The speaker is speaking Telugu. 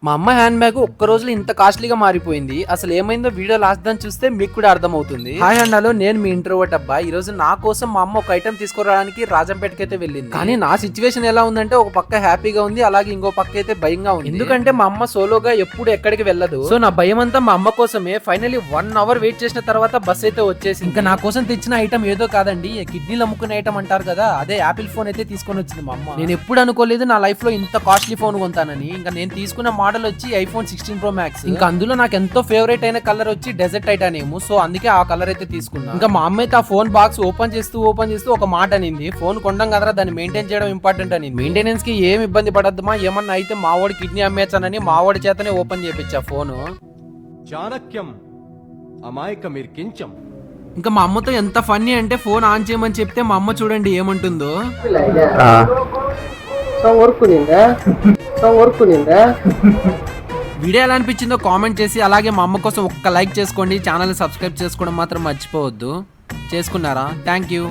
మా అమ్మ హ్యాండ్ బ్యాగ్ ఒక్క రోజులో ఇంత కాస్ట్లీగా మారిపోయింది. అసలు ఏమైందో వీడియో లాస్ట్ దాన్ని చూస్తే మీకు కూడా అర్థమవుతుంది. హాయ్ అండాలో, నేను మీ ఇంట్రోవర్ట్ అబ్బా. ఈ రోజు నా కోసం మా అమ్మ ఒక ఐటమ్ తీసుకురావడానికి రాజంపేటకి అయితే వెళ్ళింది. కానీ నా సిచ్యువేషన్ ఎలా ఉందంటే, ఒక పక్క హ్యాపీగా ఉంది, అలాగే ఇంకో పక్క అయితే భయంగా ఉంది. ఎందుకంటే మా అమ్మ సోలోగా ఎప్పుడు ఎక్కడికి వెళ్ళదు. సో నా భయం అంతా మా అమ్మ కోసమే. ఫైనల్లీ 1 అవర్ వెయిట్ చేసిన తర్వాత బస్ అయితే వచ్చేసి, ఇంకా నా కోసం తెచ్చిన ఐటమ్ ఏదో కాదండి, కిడ్నీలు అమ్ముకునే ఐటమ్ అంటారు కదా, అదే యాపిల్ ఫోన్ అయితే తీసుకొని వచ్చింది మా అమ్మ. నేను ఎప్పుడు అనుకోలేదు నా లైఫ్ లో ఇంత కాస్ట్లీ ఫోన్ కొంటానని. ఇంకా నేను తీసుకున్న మోడల్ వచ్చి ఐఫోన్ 16 Pro Max. ఇంకా అందులో నాకు ఎంతో ఫేవరెట్ అయిన కలర్ వచ్చి డెజర్ట్ టైటానియం. సో అందుకే ఆ కలర్ అయితే తీసుకున్నా. ఇంకా మా అమ్మ అయితే ఆ ఫోన్ బాక్స్ ఓపెన్ చేస్తూ ఒక మాట అనింది, ఫోన్ కొండం కదరా, దాన్ని మెయింటైన్ చేయడం ఇంపార్టెంట్ అని. మెయింటెనెన్స్ కి ఏం ఇబ్బంది పడద్దమా, ఏమన్నా అయితే మావాడి కిడ్నీ అమ్మేచ్చానని మావాడి చేతనే ఓపెన్ చేపించా ఫోను. చాణక్యం అమాయకమిర్కించం. ఇంకా మా అమ్మతో ఎంత ఫన్నీ అంటే, ఫోన్ ఆన్ చేయమని చెప్తే మా అమ్మ చూడండి ఏమంటుందో. వీడియో ఎలా అనిపించిందో కామెంట్ చేసి, అలాగే మా అమ్మ కోసం ఒక్క లైక్ చేసుకోండి. ఛానల్ సబ్స్క్రైబ్ చేసుకోవడం మాత్రం మర్చిపోవద్దు. చేసుకున్నారా? Thank you.